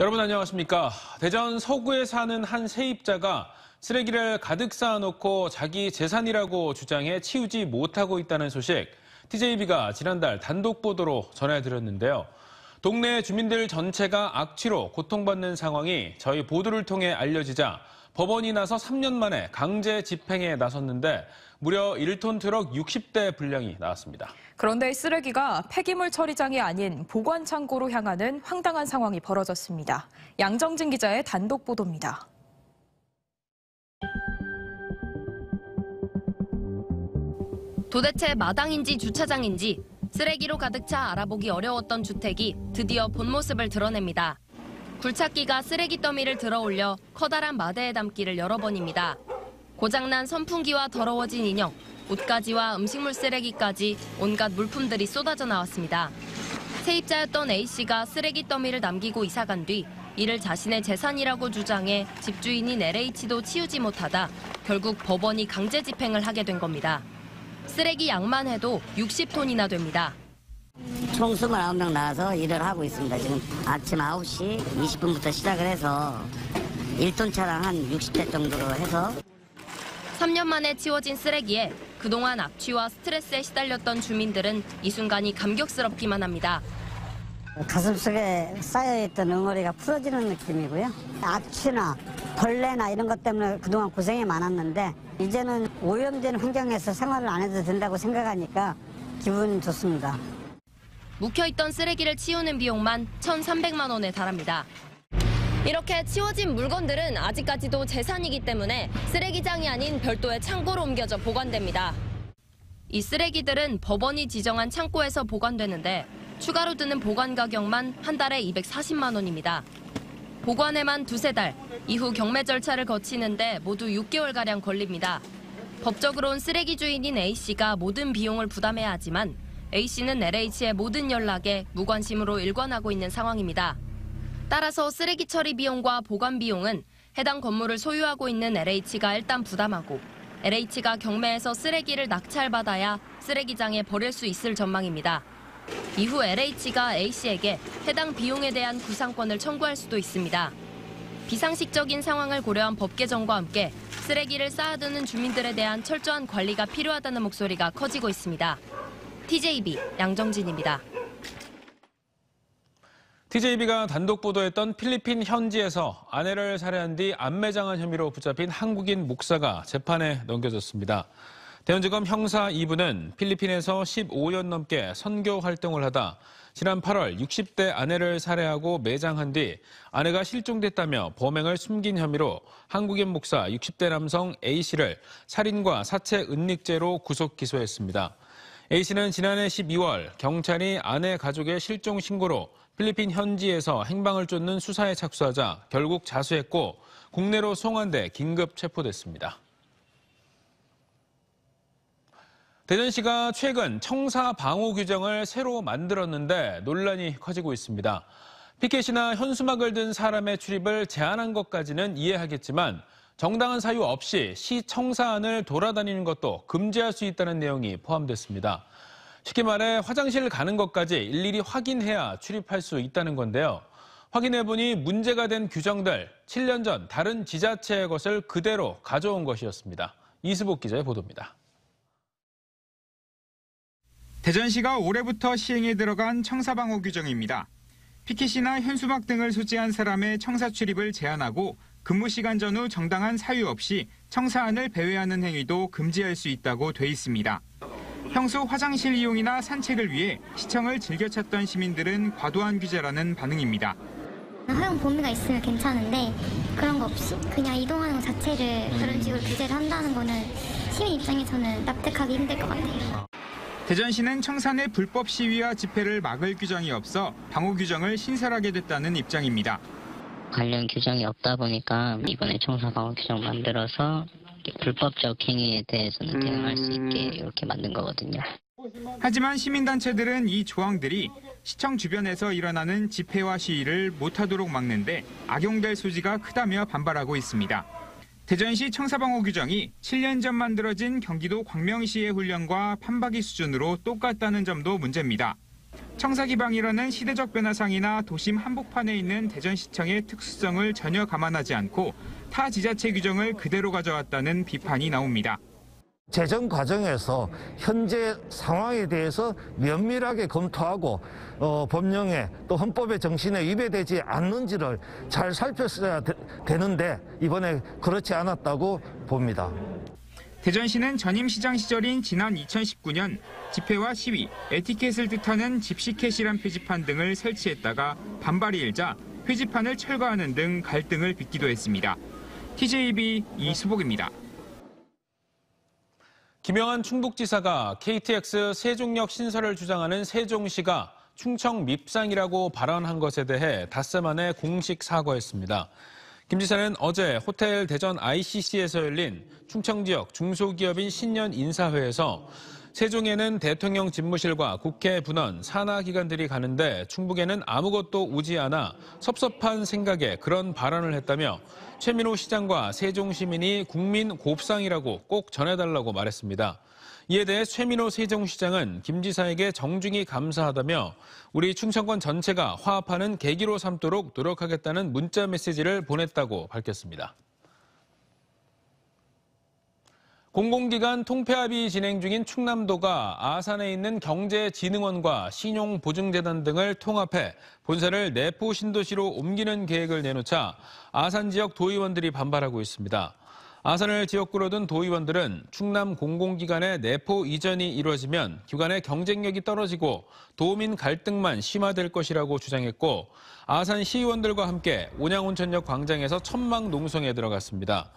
여러분 안녕하십니까. 대전 서구에 사는 한 세입자가 쓰레기를 가득 쌓아놓고 자기 재산이라고 주장해 치우지 못하고 있다는 소식 TJB가 지난달 단독 보도로 전해드렸는데요. 동네 주민들 전체가 악취로 고통받는 상황이 저희 보도를 통해 알려지자 법원이 나서 3년 만에 강제 집행에 나섰는데 무려 1톤 트럭 60대 분량이 나왔습니다. 그런데 이 쓰레기가 폐기물 처리장이 아닌 보관 창고로 향하는 황당한 상황이 벌어졌습니다. 양정진 기자의 단독 보도입니다. 도대체 마당인지 주차장인지 쓰레기로 가득 차 알아보기 어려웠던 주택이 드디어 본 모습을 드러냅니다. 굴착기가 쓰레기 더미를 들어올려 커다란 마대에 담기를 여러 번입니다. 고장난 선풍기와 더러워진 인형, 옷가지와 음식물 쓰레기까지 온갖 물품들이 쏟아져 나왔습니다. 세입자였던 A씨가 쓰레기 더미를 남기고 이사간 뒤 이를 자신의 재산이라고 주장해 집주인인 LH도 치우지 못하다 결국 법원이 강제 집행을 하게 된 겁니다. 쓰레기 양만 해도 60톤이나 됩니다. 총 29명 나와서 일을 하고 있습니다. 지금 아침 9시 20분부터 시작을 해서 1톤 차량 한 60대 정도로 해서 3년 만에 치워진 쓰레기에 그동안 악취와 스트레스에 시달렸던 주민들은 이 순간이 감격스럽기만 합니다. 가슴속에 쌓여있던 응어리가 풀어지는 느낌이고요. 악취나 벌레나 이런 것 때문에 그동안 고생이 많았는데 이제는 오염된 환경에서 생활을 안 해도 된다고 생각하니까 기분 좋습니다. 묵혀있던 쓰레기를 치우는 비용만 1,300만 원에 달합니다. 이렇게 치워진 물건들은 아직까지도 재산이기 때문에 쓰레기장이 아닌 별도의 창고로 옮겨져 보관됩니다. 이 쓰레기들은 법원이 지정한 창고에서 보관되는데 추가로 드는 보관 가격만 한 달에 240만 원입니다. 보관에만 두세 달, 이후 경매 절차를 거치는데 모두 6개월가량 걸립니다. 법적으로는 쓰레기 주인인 A씨가 모든 비용을 부담해야 하지만 A씨는 LH의 모든 연락에 무관심으로 일관하고 있는 상황입니다. 따라서 쓰레기 처리 비용과 보관 비용은 해당 건물을 소유하고 있는 LH가 일단 부담하고 LH가 경매에서 쓰레기를 낙찰받아야 쓰레기장에 버릴 수 있을 전망입니다. 이후 LH가 A씨에게 해당 비용에 대한 구상권을 청구할 수도 있습니다. 비상식적인 상황을 고려한 법 개정과 함께 쓰레기를 쌓아두는 주민들에 대한 철저한 관리가 필요하다는 목소리가 커지고 있습니다. TJB 양정진입니다. TJB가 단독 보도했던 필리핀 현지에서 아내를 살해한 뒤 암매장한 혐의로 붙잡힌 한국인 목사가 재판에 넘겨졌습니다. 대전지검 형사 2부는 필리핀에서 15년 넘게 선교 활동을 하다 지난 8월 60대 아내를 살해하고 매장한 뒤 아내가 실종됐다며 범행을 숨긴 혐의로 한국인 목사 60대 남성 A씨를 살인과 사체 은닉죄로 구속 기소했습니다. A씨는 지난해 12월 경찰이 아내 가족의 실종 신고로 필리핀 현지에서 행방을 쫓는 수사에 착수하자 결국 자수했고 국내로 송환돼 긴급 체포됐습니다. 대전시가 최근 청사 방호 규정을 새로 만들었는데 논란이 커지고 있습니다. 피켓이나 현수막을 든 사람의 출입을 제한한 것까지는 이해하겠지만 정당한 사유 없이 시 청사 안을 돌아다니는 것도 금지할 수 있다는 내용이 포함됐습니다. 쉽게 말해 화장실 가는 것까지 일일이 확인해야 출입할 수 있다는 건데요. 확인해보니 문제가 된 규정들 7년 전 다른 지자체의 것을 그대로 가져온 것이었습니다. 이수복 기자의 보도입니다. 대전시가 올해부터 시행에 들어간 청사방호 규정입니다. 피켓이나 현수막 등을 소지한 사람의 청사 출입을 제한하고 근무 시간 전후 정당한 사유 없이 청사 안을 배회하는 행위도 금지할 수 있다고 돼 있습니다. 평소 화장실 이용이나 산책을 위해 시청을 즐겨 찾던 시민들은 과도한 규제라는 반응입니다. 허용 범위가 있으면 괜찮은데 그런 거 없이 그냥 이동하는 것 자체를 그런 식으로 규제를 한다는 거는 시민 입장에서는 납득하기 힘들 것 같아요. 대전시는 청사 내 불법 시위와 집회를 막을 규정이 없어 방호 규정을 신설하게 됐다는 입장입니다. 관련 규정이 없다 보니까 이번에 청사 방호 규정 만들어서 불법적 행위에 대해서는 대응할 수 있게 이렇게 만든 거거든요. 하지만 시민단체들은 이 조항들이 시청 주변에서 일어나는 집회와 시위를 못하도록 막는데 악용될 소지가 크다며 반발하고 있습니다. 대전시 청사방호 규정이 7년 전 만들어진 경기도 광명시의 훈련과 판박이 수준으로 똑같다는 점도 문제입니다. 청사기방이라는 시대적 변화상이나 도심 한복판에 있는 대전시청의 특수성을 전혀 감안하지 않고 타 지자체 규정을 그대로 가져왔다는 비판이 나옵니다. 제정 과정에서 현재 상황에 대해서 면밀하게 검토하고 법령에 또 헌법의 정신에 위배되지 않는지를 잘 살폈어야 되는데 이번에 그렇지 않았다고 봅니다. 대전시는 전임 시장 시절인 지난 2019년 집회와 시위, 에티켓을 뜻하는 집시켓이란 표지판 등을 설치했다가 반발이 일자 표지판을 철거하는 등 갈등을 빚기도 했습니다. TJB 이수복입니다. 김영한 충북지사가 KTX 세종역 신설을 주장하는 세종시가 충청 밉상이라고 발언한 것에 대해 닷새 만에 공식 사과했습니다. 김 지사는 어제 호텔 대전 ICC에서 열린 충청 지역 중소기업인 신년 인사회에서 세종에는 대통령 집무실과 국회 분원, 산하기관들이 가는데 충북에는 아무것도 오지 않아 섭섭한 생각에 그런 발언을 했다며 최민호 시장과 세종시민이 국민 곱상이라고 꼭 전해달라고 말했습니다. 이에 대해 최민호 세종시장은 김 지사에게 정중히 감사하다며 우리 충청권 전체가 화합하는 계기로 삼도록 노력하겠다는 문자 메시지를 보냈다고 밝혔습니다. 공공기관 통폐합이 진행 중인 충남도가 아산에 있는 경제진흥원과 신용보증재단 등을 통합해 본사를 내포 신도시로 옮기는 계획을 내놓자 아산 지역 도의원들이 반발하고 있습니다. 아산을 지역구로 둔 도의원들은 충남 공공기관의 내포 이전이 이루어지면 기관의 경쟁력이 떨어지고 도민 갈등만 심화될 것이라고 주장했고 아산 시의원들과 함께 온양온천역 광장에서 천막 농성에 들어갔습니다.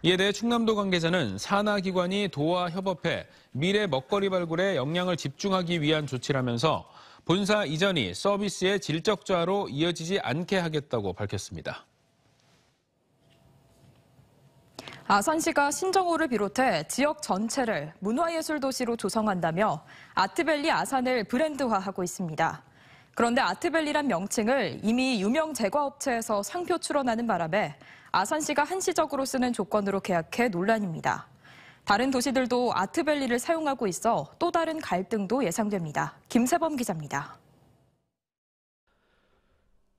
이에 대해 충남도 관계자는 산하기관이 도와 협업해 미래 먹거리 발굴에 역량을 집중하기 위한 조치라면서 본사 이전이 서비스의 질적 저하로 이어지지 않게 하겠다고 밝혔습니다. 아산시가 신정호를 비롯해 지역 전체를 문화예술 도시로 조성한다며 아트밸리 아산을 브랜드화하고 있습니다. 그런데 아트밸리란 명칭을 이미 유명 제과업체에서 상표 출원하는 바람에 아산시가 한시적으로 쓰는 조건으로 계약해 논란입니다. 다른 도시들도 아트밸리를 사용하고 있어 또 다른 갈등도 예상됩니다. 김세범 기자입니다.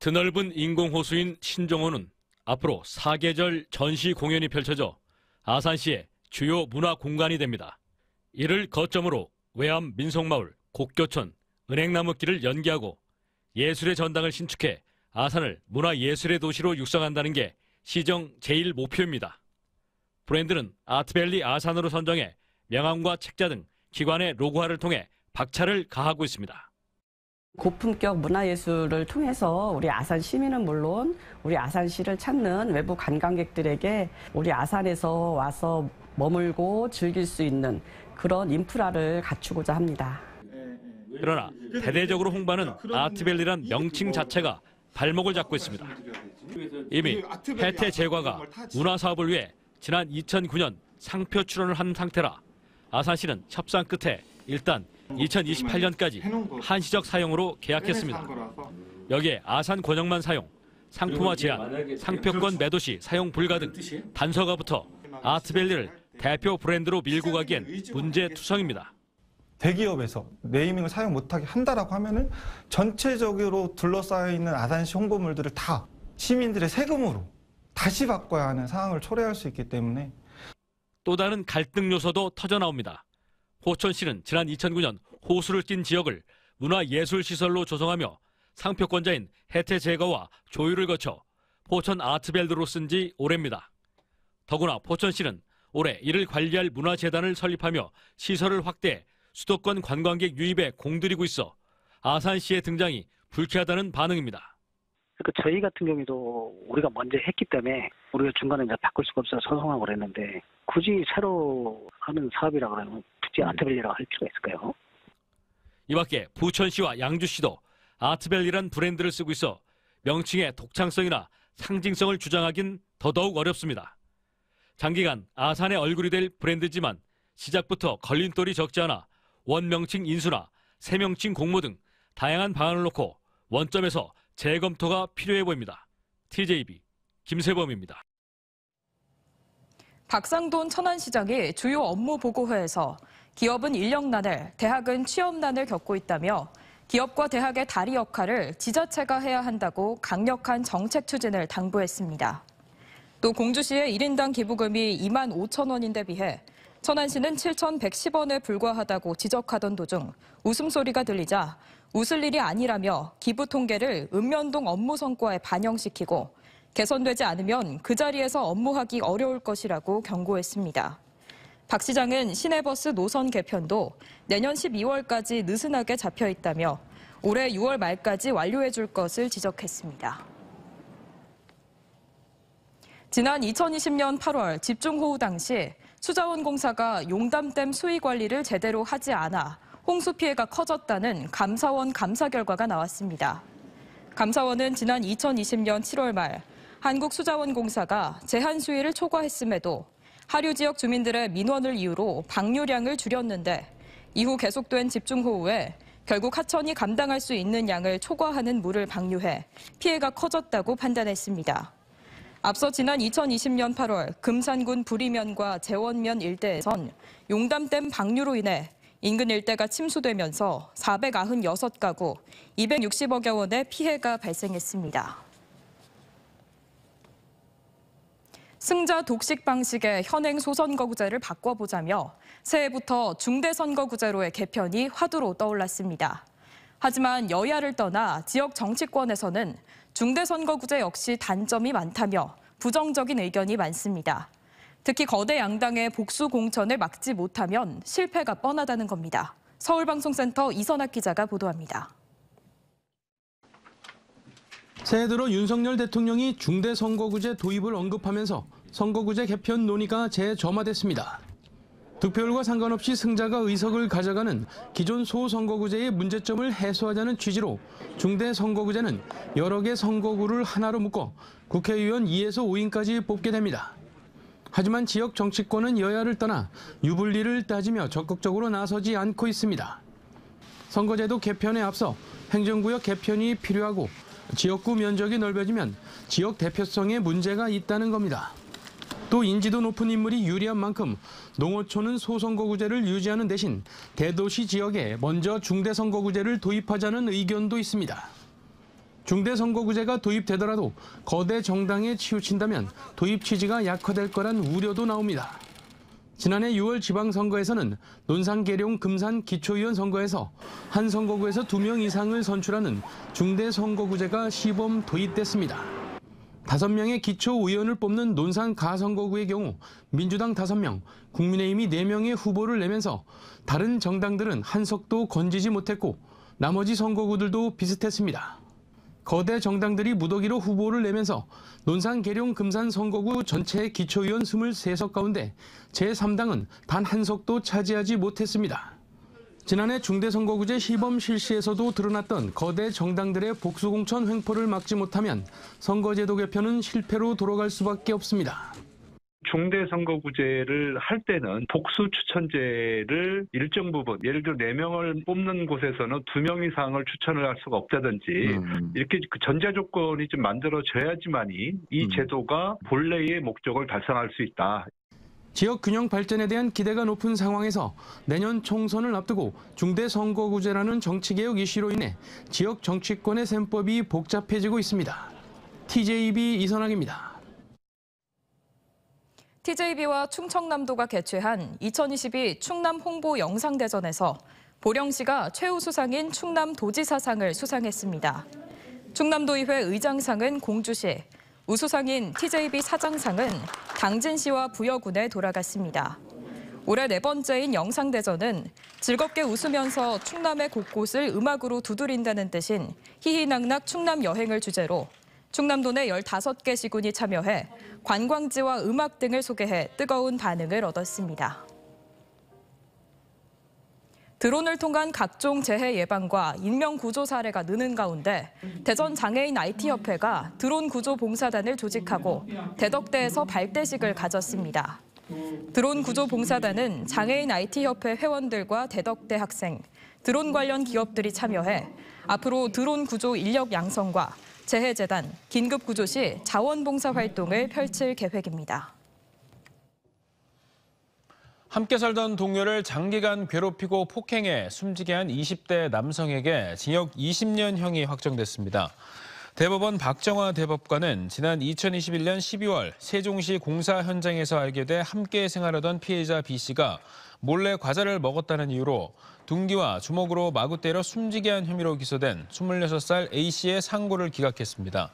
드넓은 인공호수인 신정호는 앞으로 사계절 전시 공연이 펼쳐져 아산시의 주요 문화 공간이 됩니다. 이를 거점으로 외암 민속마을, 곡교촌, 은행나무길을 연계하고 예술의 전당을 신축해 아산을 문화예술의 도시로 육성한다는 게 시정 제1 목표입니다. 브랜드는 아트밸리 아산으로 선정해 명함과 책자 등 기관의 로고화를 통해 박차를 가하고 있습니다. 고품격 문화예술을 통해서 우리 아산 시민은 물론 우리 아산시를 찾는 외부 관광객들에게 우리 아산에서 와서 머물고 즐길 수 있는 그런 인프라를 갖추고자 합니다. 그러나 대대적으로 홍보하는 아트밸리란 명칭 자체가 발목을 잡고 있습니다. 이미 혜태제과가 문화사업을 위해 지난 2009년 상표 출원을 한 상태라 아산시는 협상 끝에 일단 2028년까지 한시적 사용으로 계약했습니다. 여기에 아산 권역만 사용, 상품화 제한, 상표권 매도 시 사용 불가 등 단서가 붙어 아트밸리를 대표 브랜드로 밀고 가기엔 문제투성입니다. 대기업에서 네이밍을 사용 못하게 한다라고 하면은 전체적으로 둘러싸여 있는 아산시 홍보물들을 다 시민들의 세금으로 다시 바꿔야 하는 상황을 초래할 수 있기 때문에 또 다른 갈등 요소도 터져나옵니다. 포천시는 지난 2009년 호수를 낀 지역을 문화예술시설로 조성하며 상표권자인 혜태제과와 조율을 거쳐 포천 아트밸리로 쓴 지 오래입니다. 더구나 포천시는 올해 이를 관리할 문화재단을 설립하며 시설을 확대해 수도권 관광객 유입에 공들이고 있어 아산시의 등장이 불쾌하다는 반응입니다. 그러니까 저희 같은 경우에도 우리가 먼저 했기 때문에 우리가 중간에 이제 바꿀 수가 없어서 소송하고 그랬는데 굳이 새로 하는 사업이라 그러면 굳이 아트밸리라고 할 필요가 있을까요? 이 밖에 부천시와 양주시도 아트밸리란 브랜드를 쓰고 있어 명칭의 독창성이나 상징성을 주장하긴 더더욱 어렵습니다. 장기간 아산의 얼굴이 될 브랜드지만 시작부터 걸림돌이 적지 않아 원명칭 인수나 새명칭 공모 등 다양한 방안을 놓고 원점에서 재검토가 필요해 보입니다. TJB 김세범입니다. 박상돈 천안시장이 주요 업무 보고회에서 기업은 인력난을, 대학은 취업난을 겪고 있다며 기업과 대학의 다리 역할을 지자체가 해야 한다고 강력한 정책 추진을 당부했습니다. 또 공주시의 1인당 기부금이 2만 5천 원인데 비해 천안시는 7,110원에 불과하다고 지적하던 도중 웃음소리가 들리자 웃을 일이 아니라며 기부 통계를 읍면동 업무 성과에 반영시키고 개선되지 않으면 그 자리에서 업무하기 어려울 것이라고 경고했습니다. 박 시장은 시내버스 노선 개편도 내년 12월까지 느슨하게 잡혀 있다며 올해 6월 말까지 완료해 줄 것을 지적했습니다. 지난 2020년 8월 집중호우 당시 수자원공사가 용담댐 수위 관리를 제대로 하지 않아 홍수 피해가 커졌다는 감사원 감사 결과가 나왔습니다. 감사원은 지난 2020년 7월 말 한국수자원공사가 제한 수위를 초과했음에도 하류 지역 주민들의 민원을 이유로 방류량을 줄였는데 이후 계속된 집중호우에 결국 하천이 감당할 수 있는 양을 초과하는 물을 방류해 피해가 커졌다고 판단했습니다. 앞서 지난 2020년 8월 금산군 부리면과 재원면 일대에선 용담댐 방류로 인해 인근 일대가 침수되면서 496가구 260억여 원의 피해가 발생했습니다. 승자 독식 방식의 현행 소선거구제를 바꿔보자며 새해부터 중대선거구제로의 개편이 화두로 떠올랐습니다. 하지만 여야를 떠나 지역 정치권에서는 중대선거구제 역시 단점이 많다며 부정적인 의견이 많습니다. 특히 거대 양당의 복수 공천을 막지 못하면 실패가 뻔하다는 겁니다. 서울방송센터 이선학 기자가 보도합니다. 새해 들어 윤석열 대통령이 중대선거구제 도입을 언급하면서 선거구제 개편 논의가 재점화됐습니다. 득표율과 상관없이 승자가 의석을 가져가는 기존 소선거구제의 문제점을 해소하자는 취지로 중대선거구제는 여러 개 선거구를 하나로 묶어 국회의원 2에서 5인까지 뽑게 됩니다. 하지만 지역 정치권은 여야를 떠나 유불리를 따지며 적극적으로 나서지 않고 있습니다. 선거제도 개편에 앞서 행정구역 개편이 필요하고 지역구 면적이 넓어지면 지역 대표성에 문제가 있다는 겁니다. 또 인지도 높은 인물이 유리한 만큼 농어촌은 소선거구제를 유지하는 대신 대도시 지역에 먼저 중대선거구제를 도입하자는 의견도 있습니다. 중대선거구제가 도입되더라도 거대 정당에 치우친다면 도입 취지가 약화될 거란 우려도 나옵니다. 지난해 6월 지방선거에서는 논산, 계룡, 금산 기초의원 선거에서 한 선거구에서 2명 이상을 선출하는 중대선거구제가 시범 도입됐습니다. 5명의 기초의원을 뽑는 논산 가선거구의 경우 민주당 5명, 국민의힘이 4명의 후보를 내면서 다른 정당들은 한 석도 건지지 못했고 나머지 선거구들도 비슷했습니다. 거대 정당들이 무더기로 후보를 내면서 논산, 계룡, 금산 선거구 전체 기초의원 23석 가운데 제3당은 단 한 석도 차지하지 못했습니다. 지난해 중대선거구제 시범 실시에서도 드러났던 거대 정당들의 복수공천 횡포를 막지 못하면 선거제도 개편은 실패로 돌아갈 수밖에 없습니다. 중대선거구제를 할 때는 복수 추천제를 일정 부분, 예를 들어 4명을 뽑는 곳에서는 2명 이상을 추천을 할 수가 없다든지 이렇게 그 전제 조건이 좀 만들어져야지만이 이 제도가 본래의 목적을 달성할 수 있다. 지역 균형 발전에 대한 기대가 높은 상황에서 내년 총선을 앞두고 중대선거구제라는 정치개혁 이슈로 인해 지역 정치권의 셈법이 복잡해지고 있습니다. TJB 이선학입니다. TJB와 충청남도가 개최한 2022 충남 홍보 영상대전에서 보령시가 최우수상인 충남도지사상을 수상했습니다. 충남도의회 의장상은 공주시, 우수상인 TJB 사장상은 당진시와 부여군에 돌아갔습니다. 올해 4번째인 영상대전은 즐겁게 웃으면서 충남의 곳곳을 음악으로 두드린다는 뜻인 희희낙낙 충남 여행을 주제로 충남도 내 15개 시군이 참여해 관광지와 음악 등을 소개해 뜨거운 반응을 얻었습니다. 드론을 통한 각종 재해 예방과 인명 구조 사례가 느는 가운데 대전 장애인 IT협회가 드론 구조 봉사단을 조직하고 대덕대에서 발대식을 가졌습니다. 드론 구조 봉사단은 장애인 IT협회 회원들과 대덕대 학생, 드론 관련 기업들이 참여해 앞으로 드론 구조 인력 양성과 재해재단, 긴급구조 시 자원봉사 활동을 펼칠 계획입니다. 함께 살던 동료를 장기간 괴롭히고 폭행해 숨지게 한 20대 남성에게 징역 20년형이 확정됐습니다. 대법원 박정화 대법관은 지난 2021년 12월 세종시 공사 현장에서 알게 돼 함께 생활하던 피해자 B씨가 몰래 과자를 먹었다는 이유로 둔기와 주먹으로 마구 때려 숨지게 한 혐의로 기소된 26살 A씨의 상고를 기각했습니다.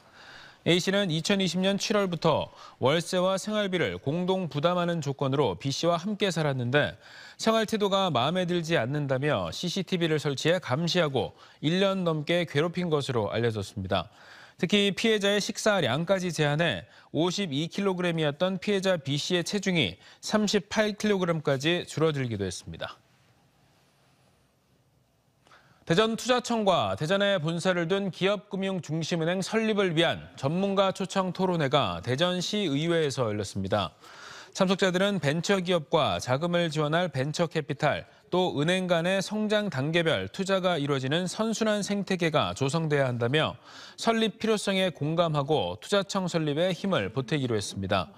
A씨는 2020년 7월부터 월세와 생활비를 공동 부담하는 조건으로 B씨와 함께 살았는데 생활 태도가 마음에 들지 않는다며 CCTV를 설치해 감시하고 1년 넘게 괴롭힌 것으로 알려졌습니다. 특히 피해자의 식사량까지 제한해 52kg이었던 피해자 B씨의 체중이 38kg까지 줄어들기도 했습니다. 대전투자청과 대전에 본사를 둔 기업금융중심은행 설립을 위한 전문가 초청 토론회가 대전시의회에서 열렸습니다. 참석자들은 벤처기업과 자금을 지원할 벤처캐피탈, 또 은행 간의 성장 단계별 투자가 이루어지는 선순환 생태계가 조성돼야 한다며 설립 필요성에 공감하고 투자청 설립에 힘을 보태기로 했습니다.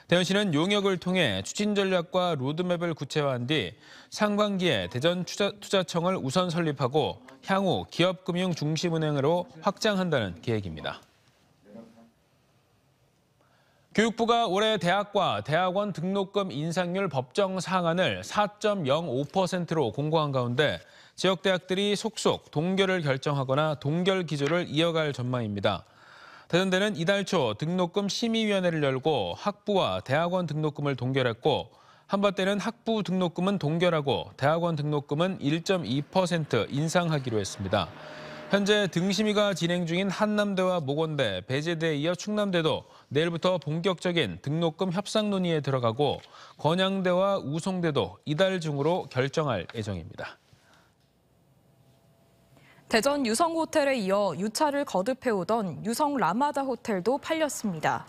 대전시는 용역을 통해 추진 전략과 로드맵을 구체화한 뒤 상반기에 대전 투자청을 우선 설립하고 향후 기업금융중심은행으로 확장한다는 계획입니다. 교육부가 올해 대학과 대학원 등록금 인상률 법정 상한을 4.05%로 공고한 가운데 지역 대학들이 속속 동결을 결정하거나 동결 기조를 이어갈 전망입니다. 대전대는 이달 초 등록금 심의위원회를 열고 학부와 대학원 등록금을 동결했고 한밭대는 학부 등록금은 동결하고 대학원 등록금은 1.2% 인상하기로 했습니다. 현재 등심위가 진행 중인 한남대와 모건대, 배재대에 이어 충남대도 내일부터 본격적인 등록금 협상 논의에 들어가고 건양대와 우송대도 이달 중으로 결정할 예정입니다. 대전 유성호텔에 이어 유차를 거듭해오던 유성 라마다 호텔도 팔렸습니다.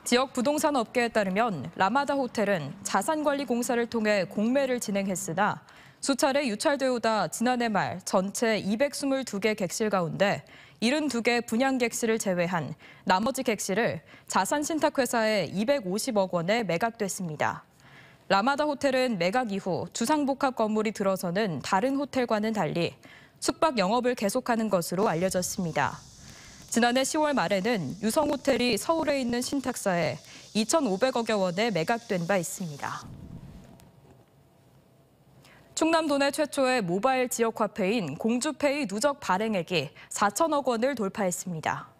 지역 부동산 업계에 따르면 라마다 호텔은 자산관리 공사를 통해 공매를 진행했으나 수차례 유찰돼 오다 지난해 말 전체 222개 객실 가운데 72개 분양 객실을 제외한 나머지 객실을 자산신탁회사에 250억 원에 매각됐습니다. 라마다 호텔은 매각 이후 주상복합 건물이 들어서는 다른 호텔과는 달리 숙박 영업을 계속하는 것으로 알려졌습니다. 지난해 10월 말에는 유성호텔이 서울에 있는 신탁사에 2,500억여 원에 매각된 바 있습니다. 충남 도내 최초의 모바일 지역화폐인 공주페이 누적 발행액이 4천억 원을 돌파했습니다.